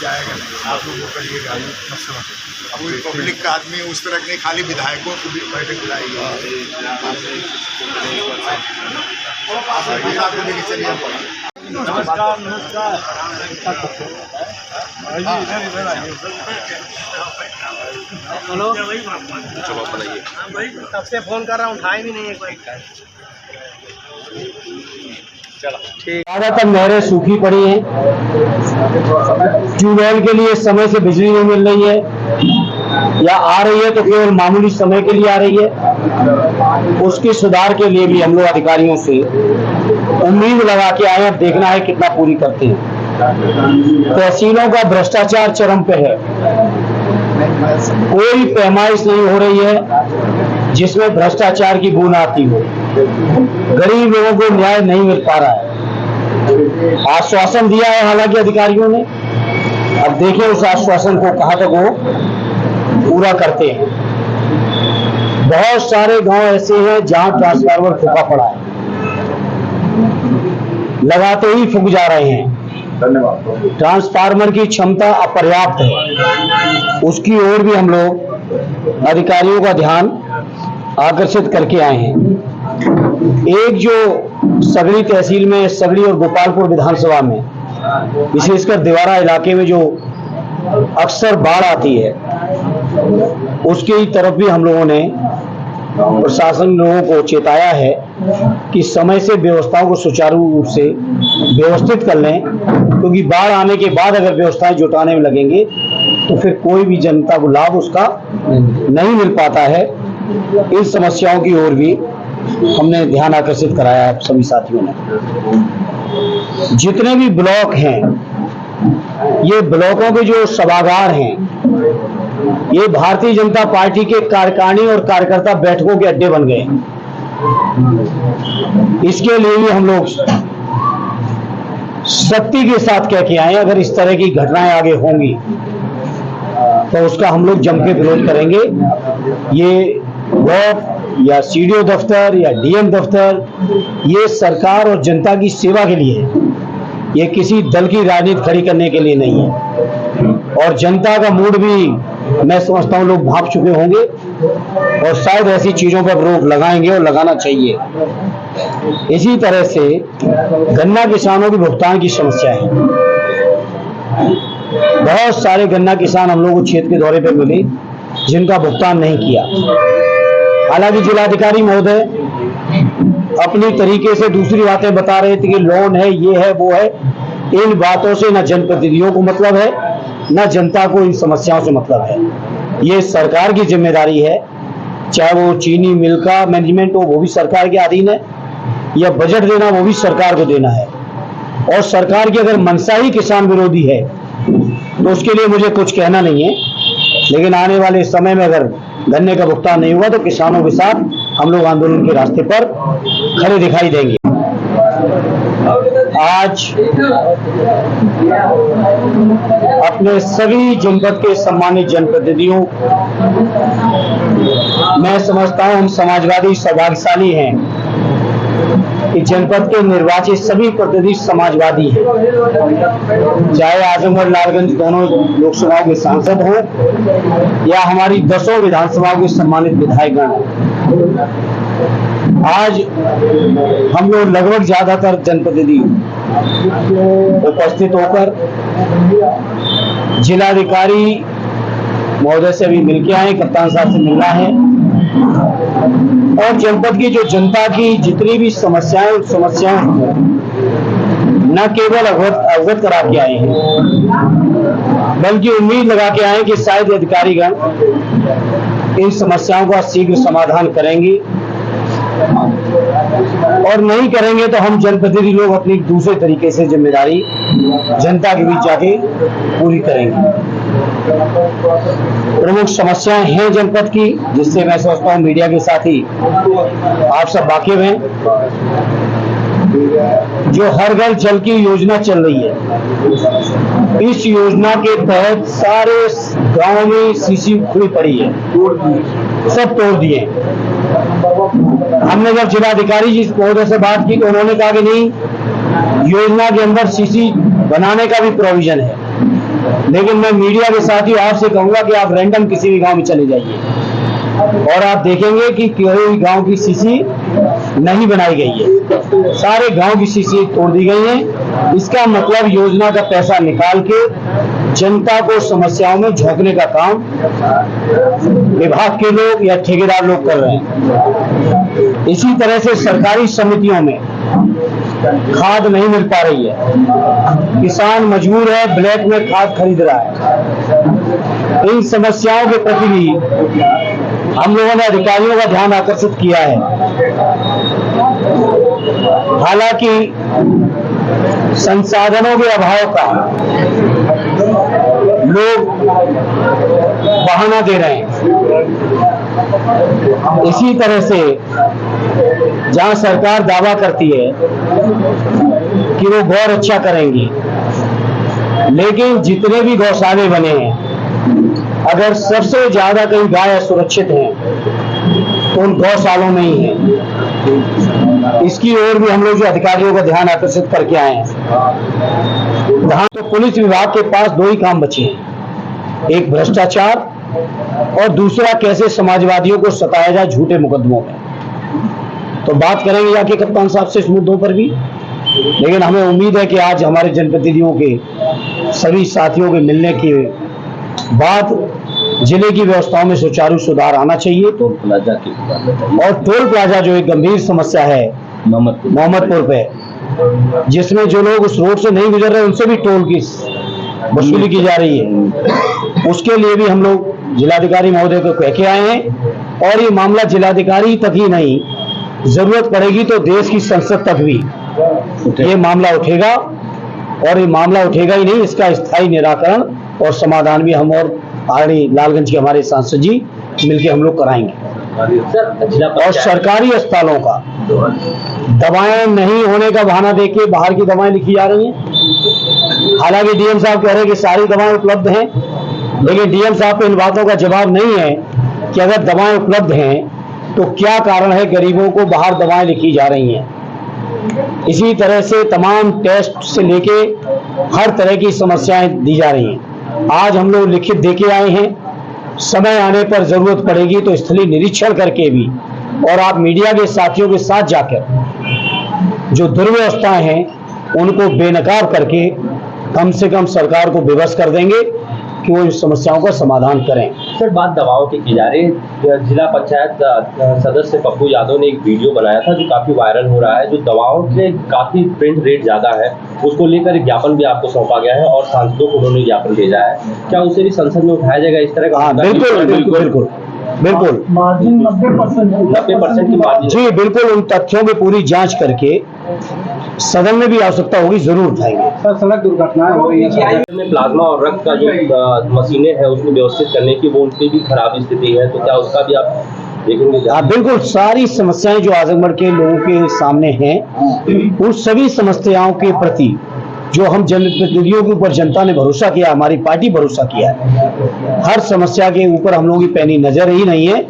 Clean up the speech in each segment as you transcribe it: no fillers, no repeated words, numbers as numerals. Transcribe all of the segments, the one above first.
जाएगा नहीं, आप लोग वो करिएगा। कोई पब्लिक का आदमी उस तरह नहीं, खाली विधायकों को भी बैठक बुलाएगी। आप को लेके चलिए। नमस्कार नमस्कार। चलो चलो बनाइए। तब से फोन कर रहा हूँ, उठाए भी नहीं है कोई। ज्यादातर नहरें सूखी पड़ी हैं, ट्यूबवेल के लिए समय से बिजली नहीं मिल रही है, या आ रही है तो केवल मामूली समय के लिए आ रही है। उसके सुधार के लिए भी हम लोग अधिकारियों से उम्मीद लगा के आए हैं, देखना है कितना पूरी करते हैं। तहसीलों का भ्रष्टाचार चरम पे है, कोई पैमाइश नहीं हो रही है जिसमें भ्रष्टाचार की बूंद आती हो। गरीब लोगों को न्याय नहीं मिल पा रहा है। आश्वासन दिया है हालांकि अधिकारियों ने, अब देखें उस आश्वासन को कहां तक वो पूरा करते हैं। बहुत सारे गांव ऐसे हैं जहां ट्रांसफार्मर फूका पड़ा है, लगाते ही फूक जा रहे हैं। ट्रांसफार्मर की क्षमता अपर्याप्त है, उसकी ओर भी हम लोग अधिकारियों का ध्यान आकर्षित करके आए हैं। एक जो सगड़ी तहसील में, सगड़ी और गोपालपुर विधानसभा में, विशेषकर दिवारा इलाके में जो अक्सर बाढ़ आती है, उसकी तरफ भी हम लोगों ने प्रशासन लोगों को चेताया है कि समय से व्यवस्थाओं को सुचारू रूप से व्यवस्थित कर लें, क्योंकि बाढ़ आने के बाद अगर व्यवस्थाएं जुटाने में लगेंगे तो फिर कोई भी जनता को लाभ उसका नहीं मिल पाता है। इन समस्याओं की ओर भी हमने ध्यान आकर्षित कराया है सभी साथियों ने। जितने भी ब्लॉक हैं, ये ब्लॉकों के जो सभागार हैं, ये भारतीय जनता पार्टी के कार्यकारिणी और कार्यकर्ता बैठकों के अड्डे बन गए। इसके लिए भी हम लोग सख्ती के साथ कह के आए, अगर इस तरह की घटनाएं आगे होंगी तो उसका हम लोग जम के विरोध करेंगे। ये ब्लॉक या सीडीओ दफ्तर या डीएम दफ्तर, ये सरकार और जनता की सेवा के लिए है, ये किसी दल की राजनीति खड़ी करने के लिए नहीं है। और जनता का मूड भी मैं समझता हूँ लोग भाप चुके होंगे, और शायद ऐसी चीजों पर रोक लगाएंगे और लगाना चाहिए। इसी तरह से गन्ना किसानों की भुगतान की समस्या है। बहुत सारे गन्ना किसान हम लोग को क्षेत्र के दौरे पर मिले जिनका भुगतान नहीं किया। हालांकि जिलाधिकारी महोदय अपनी तरीके से दूसरी बातें बता रहे थे कि लोन है, ये है, वो है। इन बातों से न जनप्रतिनिधियों को मतलब है, न जनता को इन समस्याओं से मतलब है। ये सरकार की जिम्मेदारी है, चाहे वो चीनी मिल का मैनेजमेंट हो वो भी सरकार के अधीन है, या बजट देना वो भी सरकार को देना है। और सरकार की अगर मंशा ही किसान विरोधी है तो उसके लिए मुझे कुछ कहना नहीं है, लेकिन आने वाले समय में अगर गन्ने का भुगतान नहीं हुआ तो किसानों के साथ हम लोग आंदोलन के रास्ते पर खड़े दिखाई देंगे। आज अपने सभी जनपद के सम्मानित जनप्रतिनिधियों, मैं समझता हूं हम समाजवादी सौभाग्यशाली हैं कि जनपद के निर्वाचित सभी प्रतिनिधि समाजवादी हैं, चाहे आजमगढ़ लालगंज दोनों लोकसभाओं के सांसद हों या हमारी 10 विधानसभाओं के सम्मानित विधायकगण हों। आज हम लोग लगभग ज्यादातर जनप्रतिनिधि उपस्थित होकर जिलाधिकारी महोदय से भी मिलकर आए, कप्तान साहब से मिलना है, और जनपद की जो जनता की जितनी भी समस्याएं, उन समस्याओं को न केवल अवगत करा के आए हैं, बल्कि उम्मीद लगा के आए कि शायद अधिकारीगण इन समस्याओं का शीघ्र समाधान करेंगे, और नहीं करेंगे तो हम जनप्रतिनिधि लोग अपनी दूसरे तरीके से जिम्मेदारी जनता के बीच जाके पूरी करेंगे। प्रमुख समस्याएं हैं जनपद की, जिससे मैं समझता हूं मीडिया के साथ ही आप सब वाकिफ हैं। जो हर घर जल की योजना चल रही है, इस योजना के तहत सारे गांव में सीसी खुली पड़ी है, सब तोड़ दिए। हमने जब जिलाधिकारी जी महोदय से बात की तो उन्होंने कहा कि नहीं, योजना के अंदर सीसी बनाने का भी प्रोविजन है, लेकिन मैं मीडिया के साथ ही आपसे कहूंगा कि आप रैंडम किसी भी गांव में चले जाइए और आप देखेंगे कि कोई गांव की सीसी नहीं बनाई गई है, सारे गांव की सीसी तोड़ दी गई है। इसका मतलब योजना का पैसा निकाल के जनता को समस्याओं में झोंकने का काम विभाग के लोग या ठेकेदार लोग कर रहे हैं। इसी तरह से सरकारी समितियों में खाद नहीं मिल पा रही है, किसान मजबूर है, ब्लैक में खाद खरीद रहा है। इन समस्याओं के प्रति भी हम लोगों ने अधिकारियों का ध्यान आकर्षित किया है। हालांकि संसाधनों के अभाव का लोग बहाना दे रहे हैं। इसी तरह से जहां सरकार दावा करती है कि वो गौ रक्षा करेंगी, लेकिन जितने भी गौशाले बने हैं, अगर सबसे ज्यादा कहीं गाय असुरक्षित हैं तो उन गौशालों में ही है। इसकी ओर भी हम लोग जो अधिकारियों का ध्यान आकर्षित करके आए हैं। जहां तो पुलिस विभाग के पास दो ही काम बचे हैं, एक भ्रष्टाचार और दूसरा कैसे समाजवादियों को सताया जाए झूठे मुकदमों में। तो बात करेंगे जाके कप्तान साहब से इस मुद्दों पर भी, लेकिन हमें उम्मीद है कि आज हमारे जनप्रतिनिधियों के सभी साथियों के मिलने के बाद जिले की व्यवस्थाओं में सुचारू सुधार आना चाहिए। टोल प्लाजा की और टोल प्लाजा जो एक गंभीर समस्या है मोहम्मदपुर पे, जिसमें जो लोग उस रोड से नहीं गुजर रहे उनसे भी टोल की वसूली की जा रही है, उसके लिए भी हम लोग जिलाधिकारी महोदय को कह के आए हैं। और ये मामला जिलाधिकारी तक ही नहीं, जरूरत पड़ेगी तो देश की संसद तक भी ये मामला उठेगा। और ये मामला उठेगा ही नहीं, इसका स्थायी निराकरण और समाधान भी हम और आरडी लालगंज के हमारे सांसद जी मिलकर हम लोग कराएंगे। और सरकारी अस्पतालों का दवाएं नहीं होने का बहाना देके बाहर की दवाएं लिखी जा रही हैं। हालांकि डीएम साहब कह रहे हैं कि सारी दवाएं उपलब्ध हैं, लेकिन डीएम साहब को इन बातों का जवाब नहीं है कि अगर दवाएं उपलब्ध हैं तो क्या कारण है गरीबों को बाहर दवाएं लिखी जा रही हैं। इसी तरह से तमाम टेस्ट से लेके हर तरह की समस्याएं दी जा रही हैं। आज हम लोग लिखित देके आए हैं, समय आने पर जरूरत पड़ेगी तो स्थलीय निरीक्षण करके भी और आप मीडिया के साथियों के साथ जाकर जो दुर्व्यवस्थाएं हैं उनको बेनकाब करके कम से कम सरकार को विवश कर देंगे कि वो इन समस्याओं का समाधान करें। सर, बात दवाओं की जा रही है। जिला पंचायत सदस्य पप्पू यादव ने एक वीडियो बनाया था जो काफी वायरल हो रहा है, जो दवाओं के काफी प्रिंट रेट ज्यादा है, उसको लेकर एक ज्ञापन भी आपको सौंपा गया है और सांसदों को उन्होंने ज्ञापन भेजा है। क्या उसे भी संसद में उठाया जाएगा इस तरह का? हाँ, बिल्कुल बिल्कुल बिल्कुल बिल्कुल मार्जिन 90% की मार्जिन। जी बिल्कुल, उन तथ्यों की पूरी जांच करके सदन में भी आवश्यकता होगी जरूर उठाएंगे। सर, सड़क दुर्घटनाएं हो रही है में प्लाज्मा और रक्त का जो मशीनें हैं उसको व्यवस्थित करने की, वो उनकी भी खराब स्थिति है, तो क्या उसका भी आप देखेंगे? हाँ बिल्कुल, सारी समस्याएं जो आजमगढ़ के लोगों के सामने हैं उन सभी समस्याओं के प्रति जो हम जनप्रतिनिधियों के ऊपर जनता ने भरोसा किया, हमारी पार्टी भरोसा किया है, हर समस्या के ऊपर हम लोगों की पैनी नजर ही नहीं है,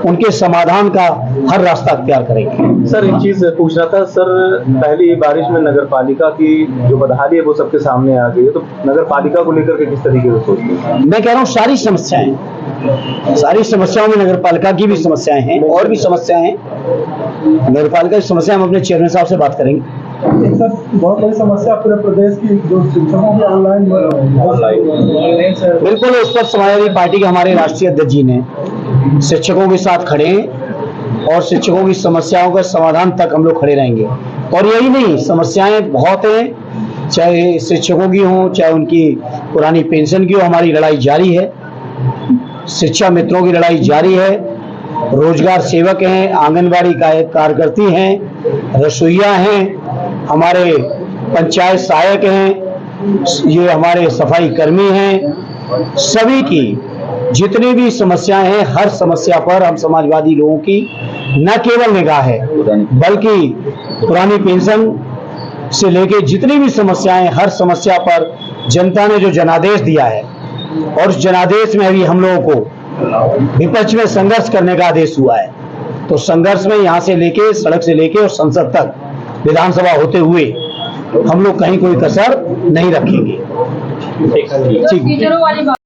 उनके समाधान का हर रास्ता अख्तियार करेंगे। सर, एक चीज पूछना था सर, पहली बारिश में नगर पालिका की जो बदहाली है वो सबके सामने आ गई है, तो नगर पालिका को लेकर के किस तरीके से सोचते हैं? मैं कह रहा हूँ सारी समस्याओं में नगर पालिका की भी समस्याएं हैं और भी समस्याएं हैं। नगर पालिका की समस्या हम अपने चेयरमैन साहब से बात करेंगे। सर, बहुत बड़ी समस्या पूरे प्रदेश की जो शिक्षकों की ऑनलाइन बिल्कुल, उस पर समाजवादी पार्टी के हमारे राष्ट्रीय अध्यक्ष जी ने शिक्षकों के साथ खड़े हैं और शिक्षकों की समस्याओं का समाधान तक हम लोग खड़े रहेंगे। और यही नहीं, समस्याएं बहुत हैं, चाहे शिक्षकों की हो चाहे उनकी पुरानी पेंशन की हो, हमारी लड़ाई जारी है। शिक्षा मित्रों की लड़ाई जारी है, रोजगार सेवक हैं, आंगनबाड़ी कार्यकर्ती हैं, रसोइया हैं, हमारे पंचायत सहायक हैं, ये हमारे सफाई कर्मी हैं, सभी की जितनी भी समस्याएं हैं हर समस्या पर हम समाजवादी लोगों की न केवल निगाह है बल्कि पुरानी पेंशन से लेके जितनी भी समस्याएं, हर समस्या पर जनता ने जो जनादेश दिया है और उस जनादेश में अभी हम लोगों को विपक्ष में संघर्ष करने का आदेश हुआ है, तो संघर्ष में यहाँ से लेके सड़क से लेके और संसद तक विधानसभा होते हुए हम लोग कहीं कोई कसर नहीं रखेंगे। ठीक है। ठीक।